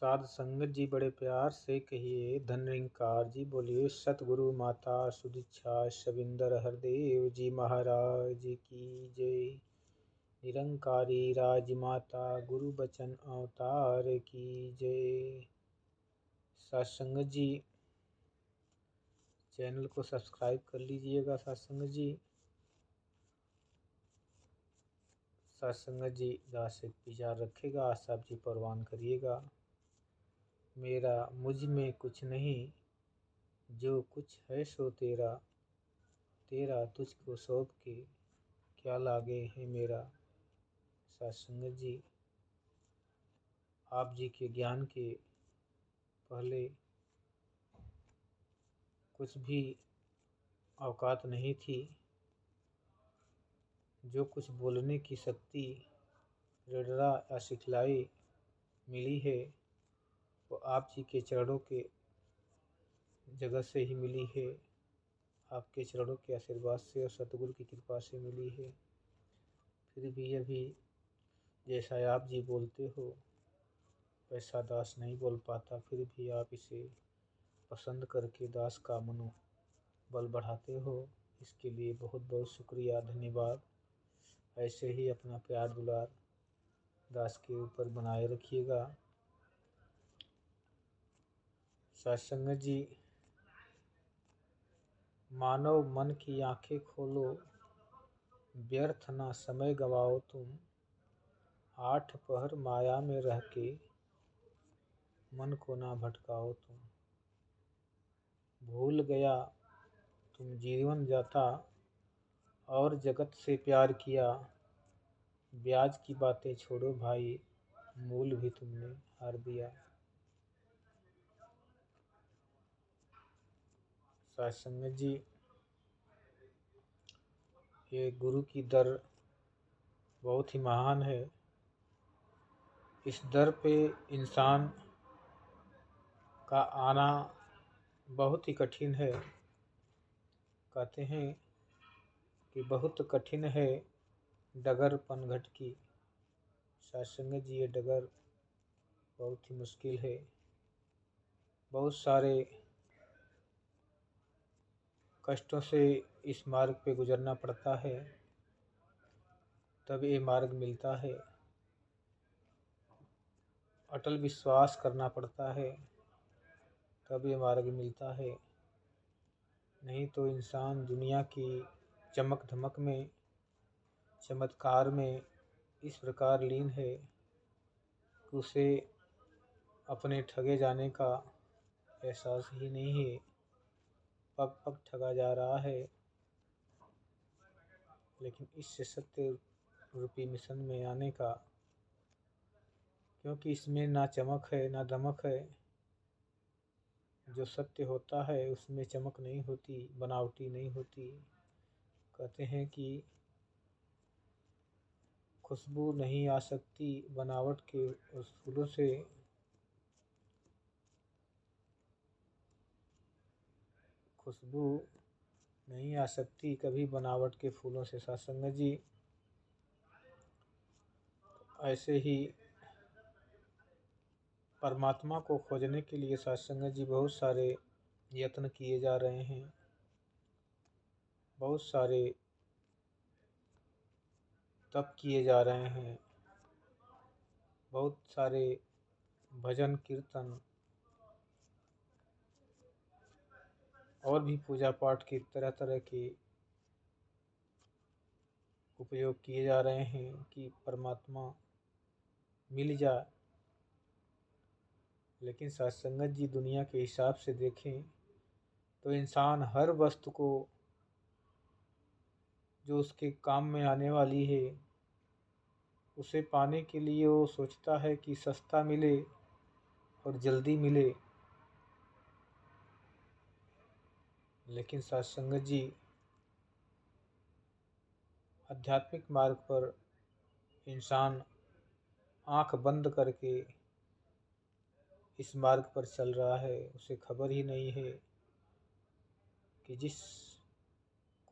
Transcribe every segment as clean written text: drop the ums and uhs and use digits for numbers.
साध संगत जी बड़े प्यार से कहिए धन निरंकार जी बोलिए सतगुरु माता सुदीक्षा शविंदर हरदेव जी महाराज की जय। निरंकारी राजमाता गुरु बचन अवतार की जय। साध संगत जी चैनल को सब्सक्राइब कर लीजिएगा। साध संगत जी दास से विचार रखेगा, आशा जी परवान करिएगा। मेरा मुझ में कुछ नहीं, जो कुछ है सो तेरा, तेरा तुझको सौंप के क्या लागे है मेरा। साध संगत जी आप जी के ज्ञान के पहले कुछ भी औकात नहीं थी। जो कुछ बोलने की शक्ति ऋणरा या सिखलाई मिली है वो आप जी के चरणों के जगह से ही मिली है। आपके चरणों के आशीर्वाद से और सतगुरु की कृपा से मिली है। फिर भी अभी जैसा आप जी बोलते हो वैसा दास नहीं बोल पाता, फिर भी आप इसे पसंद करके दास का मनोबल बढ़ाते हो। इसके लिए बहुत बहुत शुक्रिया, धन्यवाद। ऐसे ही अपना प्यार दुलार दास के ऊपर बनाए रखिएगा। साध संगत जी मानव मन की आंखें खोलो, व्यर्थ ना समय गवाओ तुम। 8 पहर माया में रह के मन को ना भटकाओ तुम। भूल गया तुम जीवन जाता और जगत से प्यार किया। ब्याज की बातें छोड़ो भाई, मूल भी तुमने हार दिया। साध संगत जी ये गुरु की दर बहुत ही महान है। इस दर पे इंसान का आना बहुत ही कठिन है। कहते हैं कि बहुत कठिन है डगर पनघट की। साध संगत जी ये डगर बहुत ही मुश्किल है। बहुत सारे कष्टों से इस मार्ग पे गुजरना पड़ता है, तब ये मार्ग मिलता है। अटल विश्वास करना पड़ता है, तब ये मार्ग मिलता है। नहीं तो इंसान दुनिया की चमक धमक में, चमत्कार में इस प्रकार लीन है कि उसे अपने ठगे जाने का एहसास ही नहीं है। पग पग ठगा जा रहा है। लेकिन इस सत्य रूपी मिशन में आने का, क्योंकि इसमें ना चमक है ना दमक है। जो सत्य होता है उसमें चमक नहीं होती, बनावटी नहीं होती। कहते हैं कि खुशबू नहीं आ सकती बनावट के उस फूलों से। खुशबू नहीं आ सकती कभी बनावट के फूलों से। साध संगत जी ऐसे ही परमात्मा को खोजने के लिए साध संगत जी बहुत सारे यत्न किए जा रहे हैं। बहुत सारे तप किए जा रहे हैं। बहुत सारे भजन कीर्तन और भी पूजा पाठ की तरह तरह के उपयोग किए जा रहे हैं कि परमात्मा मिल जाए। लेकिन साध संगत जी दुनिया के हिसाब से देखें तो इंसान हर वस्तु को जो उसके काम में आने वाली है उसे पाने के लिए वो सोचता है कि सस्ता मिले और जल्दी मिले। लेकिन साध संगत जी आध्यात्मिक मार्ग पर इंसान आंख बंद करके इस मार्ग पर चल रहा है। उसे खबर ही नहीं है कि जिस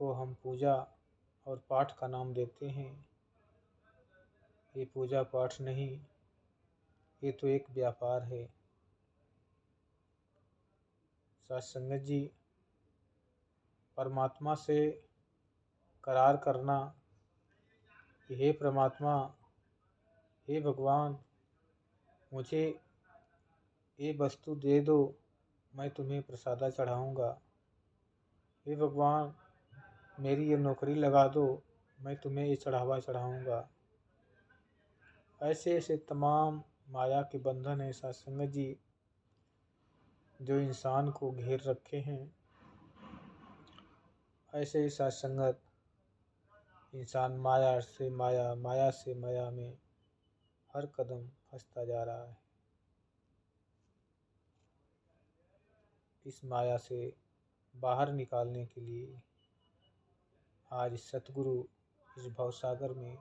को हम पूजा और पाठ का नाम देते हैं ये पूजा पाठ नहीं, ये तो एक व्यापार है। साथ संगत जी, परमात्मा से करार करना कि हे परमात्मा, हे भगवान, मुझे ये वस्तु दे दो, मैं तुम्हें प्रसादा चढ़ाऊँगा। हे भगवान, मेरी ये नौकरी लगा दो, मैं तुम्हें ये चढ़ावा चढ़ाऊँगा। ऐसे ऐसे तमाम माया के बंधन हैं साथ संगत जी, जो इंसान को घेर रखे हैं। ऐसे ही साथ संगत इंसान माया से माया, माया से माया में हर कदम फंसता जा रहा है। इस माया से बाहर निकालने के लिए आज सतगुरु इस भवसागर में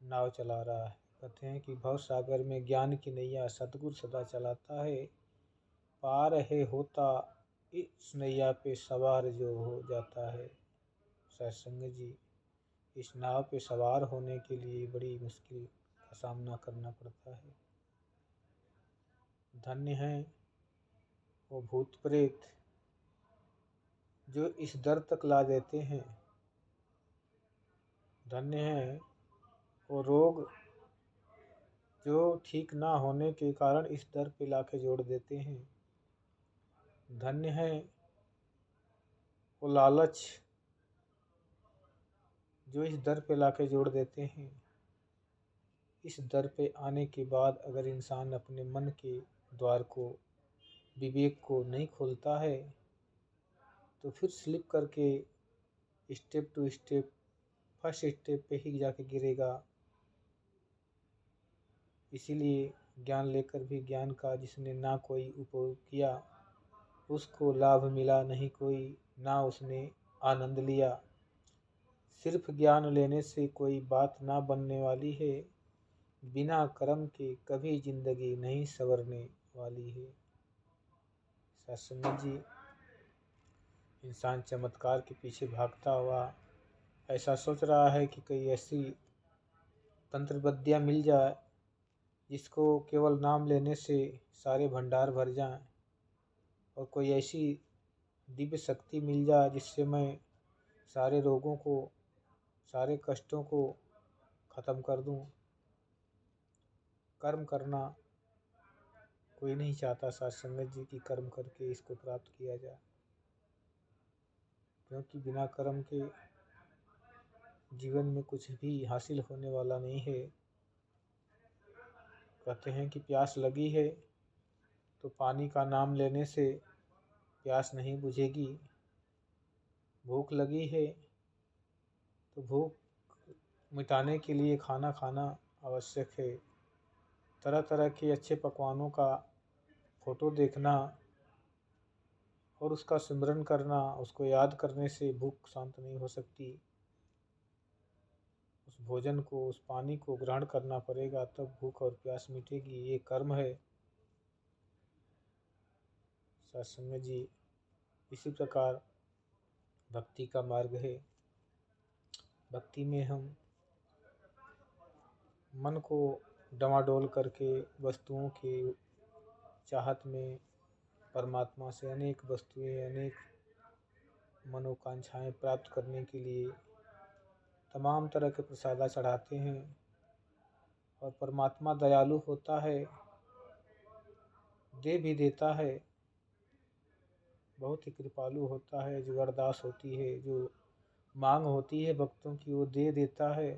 नाव चला रहा है। कहते हैं कि भवसागर में ज्ञान की नैया सतगुरु सदा चलाता है। पार है होता इस नैया पे सवार जो हो जाता है। सत्संग जी, इस नाव पे सवार होने के लिए बड़ी मुश्किल का सामना करना पड़ता है। धन्य हैं वो भूत प्रेत जो इस दर तक ला देते हैं। धन्य हैं वो रोग जो ठीक ना होने के कारण इस दर पे लाके जोड़ देते हैं। धन्य है वो लालच जो इस दर पे लाके जोड़ देते हैं। इस दर पे आने के बाद अगर इंसान अपने मन के द्वार को, विवेक को नहीं खोलता है, तो फिर स्लिप करके step two step first step पे ही जाके गिरेगा। इसीलिए ज्ञान लेकर भी ज्ञान का जिसने ना कोई उपयोग किया, उसको लाभ मिला नहीं कोई, ना उसने आनंद लिया। सिर्फ ज्ञान लेने से कोई बात ना बनने वाली है, बिना कर्म के कभी जिंदगी नहीं संवरने वाली है। सत्संग जी, इंसान चमत्कार के पीछे भागता हुआ ऐसा सोच रहा है कि कोई ऐसी तंत्र विद्या मिल जाए जिसको केवल नाम लेने से सारे भंडार भर जाएं, और कोई ऐसी दिव्य शक्ति मिल जाए जिससे मैं सारे रोगों को, सारे कष्टों को ख़त्म कर दूं। कर्म करना कोई नहीं चाहता सत्संग जी की कर्म करके इसको प्राप्त किया जाए, क्योंकि बिना कर्म के जीवन में कुछ भी हासिल होने वाला नहीं है। कहते हैं कि प्यास लगी है तो पानी का नाम लेने से प्यास नहीं बुझेगी। भूख लगी है तो भूख मिटाने के लिए खाना खाना आवश्यक है। तरह तरह के अच्छे पकवानों का फोटो देखना और उसका सिमरन करना, उसको याद करने से भूख शांत नहीं हो सकती। उस भोजन को, उस पानी को ग्रहण करना पड़ेगा, तब भूख और प्यास मिटेगी। ये कर्म है सत्संग जी। इसी प्रकार भक्ति का मार्ग है। भक्ति में हम मन को डमाडोल करके वस्तुओं के चाहत में परमात्मा से अनेक वस्तुएं, अनेक मनोकांक्षाएं प्राप्त करने के लिए तमाम तरह के प्रसादा चढ़ाते हैं। और परमात्मा दयालु होता है, दे भी देता है, बहुत ही कृपालु होता है। जो अरदास होती है, जो मांग होती है भक्तों की, वो दे देता है।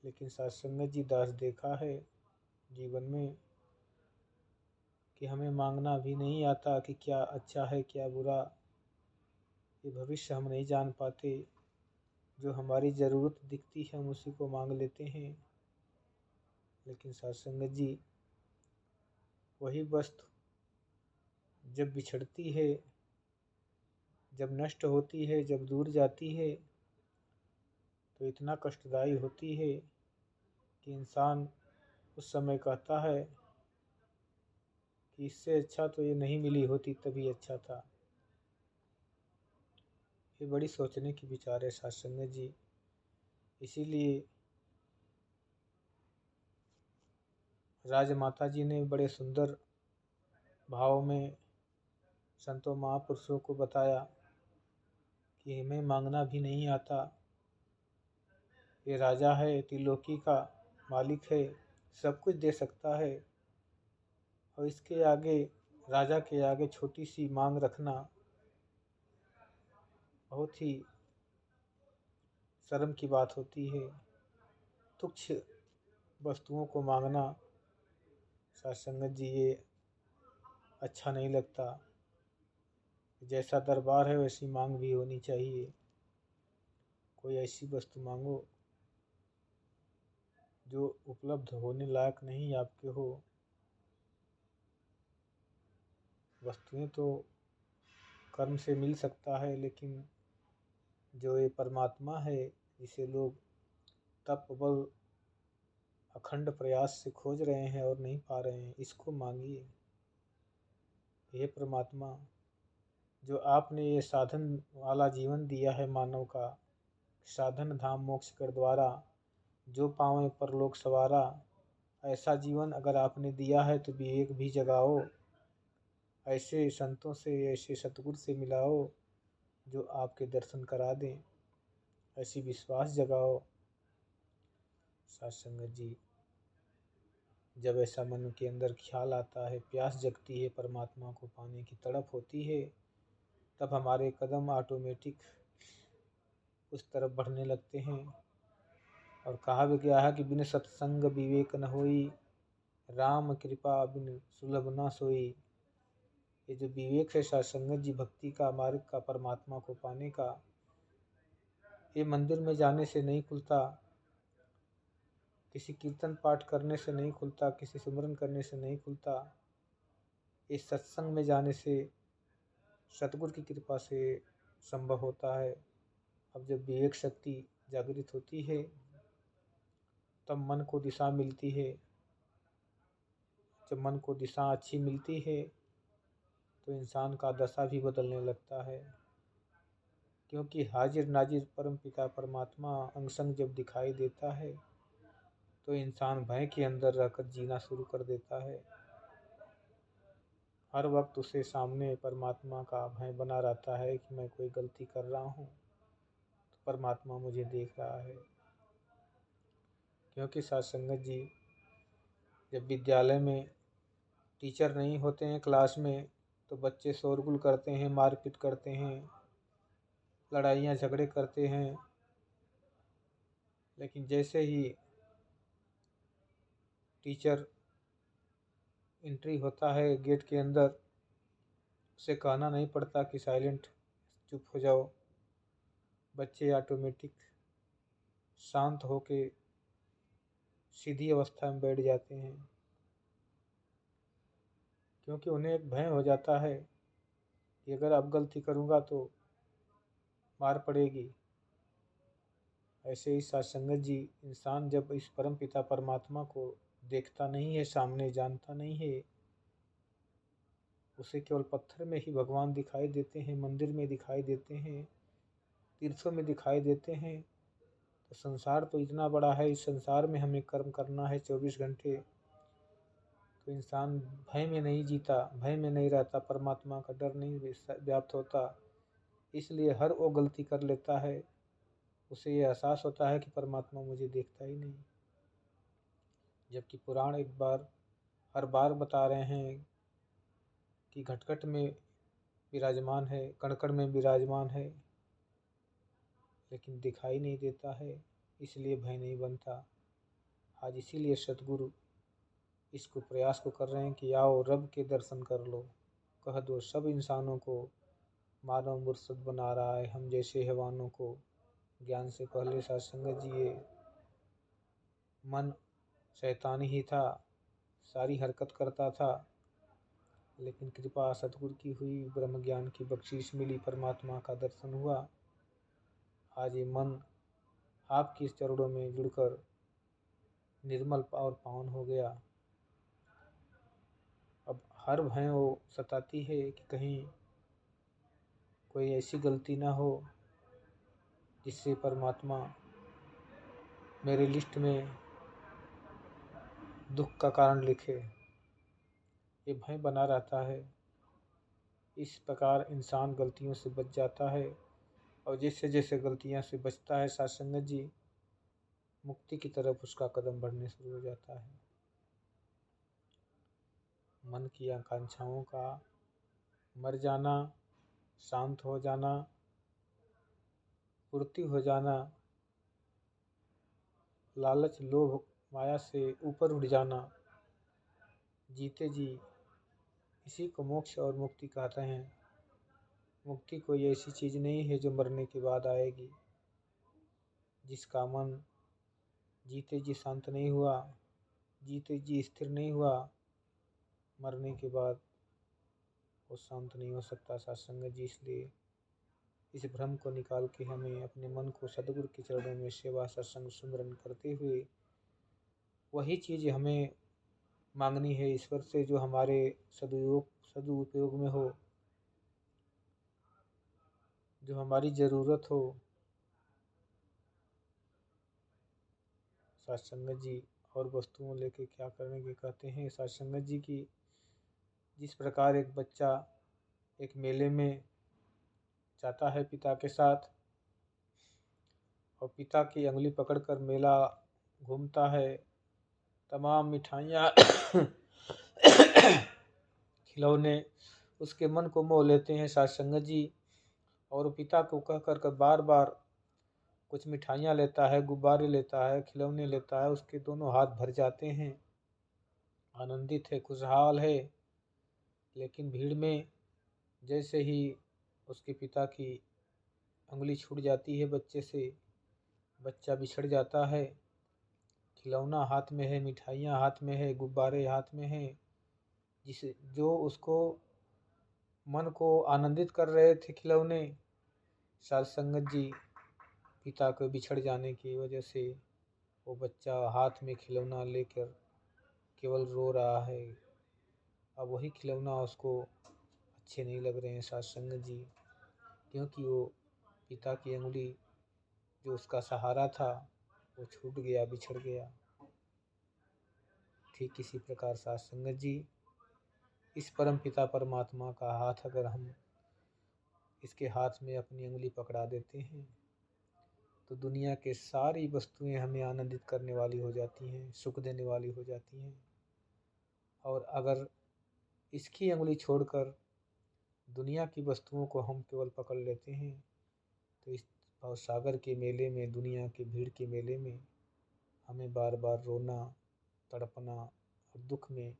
लेकिन सत्संग जी दास देखा है जीवन में कि हमें मांगना भी नहीं आता कि क्या अच्छा है क्या बुरा, ये भविष्य हम नहीं जान पाते। जो हमारी ज़रूरत दिखती है हम उसी को मांग लेते हैं। लेकिन सत्संग जी, वही वस्तु जब बिछड़ती है, जब नष्ट होती है, जब दूर जाती है, तो इतना कष्टदायी होती है कि इंसान उस समय कहता है कि इससे अच्छा तो ये नहीं मिली होती तभी अच्छा था। ये बड़ी सोचने की विचार है सत्संग जी। इसीलिए राजमाता जी ने बड़े सुंदर भाव में संतों महापुरुषों को बताया कि हमें मांगना भी नहीं आता, ये राजा है, त्रिलोकी का मालिक है, सब कुछ दे सकता है, और इसके आगे, राजा के आगे छोटी सी मांग रखना बहुत ही शर्म की बात होती है। तुच्छ वस्तुओं को मांगना साथ संगत जी ये अच्छा नहीं लगता। जैसा दरबार है वैसी मांग भी होनी चाहिए। कोई ऐसी वस्तु मांगो जो उपलब्ध होने लायक नहीं आपके हो। वस्तुएं तो कर्म से मिल सकता है, लेकिन जो ये परमात्मा है जिसे लोग तप बल अखंड प्रयास से खोज रहे हैं और नहीं पा रहे हैं, इसको मांगिए। हे परमात्मा, जो आपने ये साधन वाला जीवन दिया है मानव का, साधन धाम मोक्ष कर द्वारा, जो पावें परलोक सवारा, ऐसा जीवन अगर आपने दिया है तो विवेक भी जगाओ। ऐसे संतों से, ऐसे सतगुरु से मिलाओ जो आपके दर्शन करा दें, ऐसी विश्वास जगाओ। साथ संगत जी, जब ऐसा मन के अंदर ख्याल आता है, प्यास जगती है, परमात्मा को पाने की तड़प होती है, तब हमारे कदम ऑटोमेटिक उस तरफ बढ़ने लगते हैं। और कहा भी गया है कि बिन सत्संग विवेक न होई, राम कृपा बिन सुलभ न सोई। ये जो विवेक है साथ संगत जी, भक्ति का मार्ग का, परमात्मा को पाने का, ये मंदिर में जाने से नहीं खुलता, किसी कीर्तन पाठ करने से नहीं खुलता, किसी सिमरन करने से नहीं खुलता। इस सत्संग में जाने से, सतगुरु की कृपा से संभव होता है। अब जब विवेक शक्ति जागृत होती है तब मन को दिशा मिलती है। जब मन को दिशा अच्छी मिलती है तो इंसान का दशा भी बदलने लगता है, क्योंकि हाजिर नाजिर परम पिता परमात्मा अंग संग जब दिखाई देता है तो इंसान भय के अंदर रहकर जीना शुरू कर देता है। हर वक्त उसे सामने परमात्मा का भय बना रहता है कि मैं कोई गलती कर रहा हूँ तो परमात्मा मुझे देख रहा है। क्योंकि साथ संगत जी, जब विद्यालय में टीचर नहीं होते हैं क्लास में तो बच्चे शोरगुल करते हैं, मारपीट करते हैं, लड़ाइयाँ झगड़े करते हैं। लेकिन जैसे ही टीचर एंट्री होता है गेट के अंदर, उसे कहना नहीं पड़ता कि साइलेंट चुप हो जाओ, बच्चे ऑटोमेटिक शांत होके सीधी अवस्था में बैठ जाते हैं, क्योंकि उन्हें एक भय हो जाता है कि अगर अब गलती करूँगा तो मार पड़ेगी। ऐसे ही साथ संगत जी, इंसान जब इस परम पिता परमात्मा को देखता नहीं है, सामने जानता नहीं है, उसे केवल पत्थर में ही भगवान दिखाई देते हैं, मंदिर में दिखाई देते हैं, तीर्थों में दिखाई देते हैं, तो संसार तो इतना बड़ा है, इस संसार में हमें कर्म करना है 24 घंटे। तो इंसान भय में नहीं जीता, भय में नहीं रहता, परमात्मा का डर नहीं व्याप्त होता, इसलिए हर वो गलती कर लेता है। उसे ये एहसास होता है कि परमात्मा मुझे देखता ही नहीं। जबकि पुराण एक बार हर बार बता रहे हैं कि घटघट में विराजमान है, कण में विराजमान है, लेकिन दिखाई नहीं देता है, इसलिए भय नहीं बनता। आज इसीलिए सतगुरु इसको प्रयास को कर रहे हैं कि आओ रब के दर्शन कर लो, कह दो सब इंसानों को मानव मुर्शद बना रहा है, हम जैसे हैवानों को ज्ञान से पहले। साथ संगत जी, ये मन शैतानी ही था, सारी हरकत करता था, लेकिन कृपा सतगुरु की हुई, ब्रह्म ज्ञान की बख्शीश मिली, परमात्मा का दर्शन हुआ। आज ये मन आपके चरणों में जुड़कर निर्मल और पावन हो गया। अब हर भय वो सताती है कि कहीं कोई ऐसी गलती ना हो जिससे परमात्मा मेरे लिस्ट में दुख का कारण लिखे। ये भय बना रहता है। इस प्रकार इंसान गलतियों से बच जाता है, और जैसे जैसे गलतियाँ से बचता है साथ संगत जी, मुक्ति की तरफ उसका कदम बढ़ने शुरू हो जाता है। मन की आकांक्षाओं का मर जाना, शांत हो जाना, पूर्ति हो जाना, लालच लोभ माया से ऊपर उठ जाना, जीते जी, इसी को मोक्ष और मुक्ति कहते हैं। मुक्ति कोई ऐसी चीज़ नहीं है जो मरने के बाद आएगी। जिसका मन जीते जी शांत नहीं हुआ, जीते जी स्थिर नहीं हुआ, मरने के बाद वो शांत नहीं हो सकता सत्संग जी। इसलिए इस भ्रम को निकाल के हमें अपने मन को सद्गुरु के चरणों में सेवा सत्संग सुमिरन करते हुए वही चीज़ हमें मांगनी है ईश्वर से जो हमारे सदुपयोग में हो, जो हमारी ज़रूरत हो। सत्संगत जी और वस्तुओं लेके क्या करने के कहते हैं सत्संगत जी की, जिस प्रकार एक बच्चा एक मेले में जाता है पिता के साथ और पिता की उंगली पकड़कर मेला घूमता है, तमाम मिठाइयाँ खिलौने उसके मन को मोह लेते हैं सत्संगत जी, और पिता को कह कर बार बार कुछ मिठाइयाँ लेता है, गुब्बारे लेता है, खिलौने लेता है, उसके दोनों हाथ भर जाते हैं, आनंदित है, खुशहाल है। लेकिन भीड़ में जैसे ही उसके पिता की उंगली छूट जाती है बच्चे से, बच्चा बिछड़ जाता है। खिलौना हाथ में है, मिठाइयाँ हाथ में है, गुब्बारे हाथ में हैं, जो उसको मन को आनंदित कर रहे थे खिलौने, सत्संगत जी पिता को बिछड़ जाने की वजह से वो बच्चा हाथ में खिलौना लेकर केवल रो रहा है। अब वही खिलौना उसको अच्छे नहीं लग रहे हैं सत्संगत जी, क्योंकि वो पिता की उंगली जो उसका सहारा था वो छूट गया, बिछड़ गया। ठीक इसी प्रकार सत्संगत जी, इस परम पिता परमात्मा का हाथ अगर हम इसके हाथ में अपनी उंगली पकड़ा देते हैं तो दुनिया के सारी वस्तुएं हमें आनंदित करने वाली हो जाती हैं, सुख देने वाली हो जाती हैं। और अगर इसकी उंगली छोड़कर दुनिया की वस्तुओं को हम केवल पकड़ लेते हैं तो इस भवसागर के मेले में, दुनिया की भीड़ के मेले में हमें बार बार रोना, तड़पना और दुख में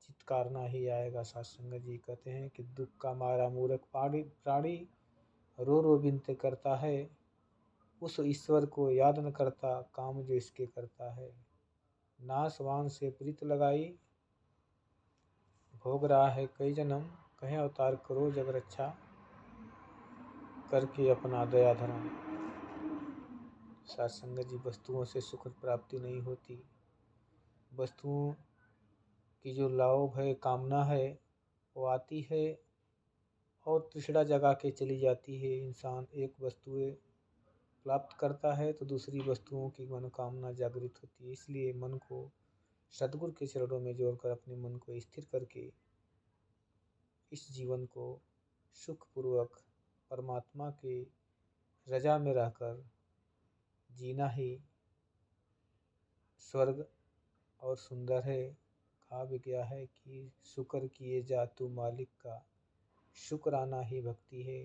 चित्कारना ही आएगा। सत्संग जी कहते हैं कि दुख का मारा मूर्ख प्राणी रो रो विनती करता है, उस ईश्वर को याद न करता, काम जो इसके करता है। नासवान से प्रीत लगाई, भोग रहा है कई जन्म, कहें अवतार करो जग रक्षा, करके अपना दया धर्म। सत्संग जी, वस्तुओं से सुख प्राप्ति नहीं होती। वस्तुओं की जो लोभ है, कामना है, वो आती है और तृष्णा जगा के चली जाती है। इंसान एक वस्तुएं प्राप्त करता है तो दूसरी वस्तुओं की मनोकामना जागृत होती है। इसलिए मन को सद्गुरु के चरणों में जोड़कर अपने मन को स्थिर करके इस जीवन को सुखपूर्वक परमात्मा के रजा में रहकर जीना ही स्वर्ग और सुंदर है। कहा भी गया है कि शुक्र किए जा तू मालिक का, शुक्राना ही भक्ति है।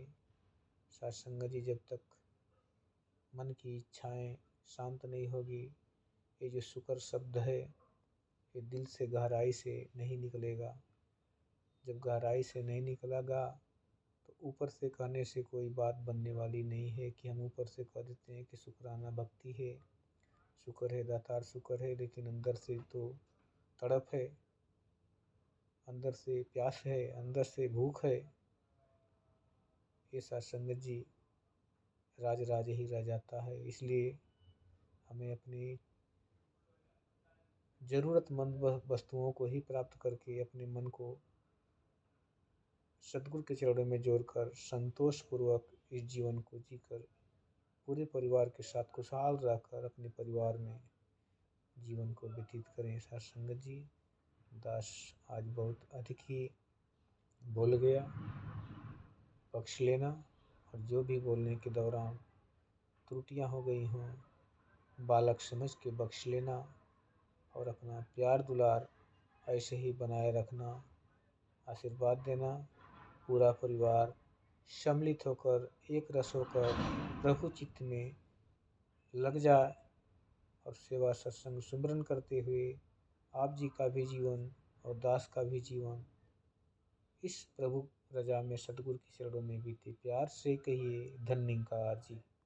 सत्संग जी, जब तक मन की इच्छाएं शांत नहीं होगी, ये जो शुक्र शब्द है ये दिल से गहराई से नहीं निकलेगा। जब गहराई से नहीं निकलेगा तो ऊपर से कहने से कोई बात बनने वाली नहीं है कि हम ऊपर से कह देते हैं कि शुक्राना भक्ति है, शुक्र है दातार, शुक्र है, लेकिन अंदर से तो तड़प है, अंदर से प्यास है, अंदर से भूख है। ये सत्संग जी राज राज ही रह जाता है। इसलिए हमें अपनी ज़रूरतमंद वस्तुओं को ही प्राप्त करके अपने मन को सद्गुरु के चरणों में जोड़कर संतोषपूर्वक इस जीवन को जीकर पूरे परिवार के साथ खुशहाल रहकर अपने परिवार में जीवन को व्यतीत करें। सत्संग जी, दास आज बहुत अधिक ही बोल गया। बख्श लेना, और जो भी बोलने के दौरान त्रुटियां हो गई हों बालक समझ के बख्श लेना, और अपना प्यार दुलार ऐसे ही बनाए रखना, आशीर्वाद देना। पूरा परिवार सम्मिलित होकर एक रस होकर प्रभु चित्त में लग जाए और सेवा सत्संग सुमरन करते हुए आप जी का भी जीवन और दास का भी जीवन इस प्रभु रजा में सतगुरु की शरणों में बीते। प्यार से कहिए धन्यकार जी।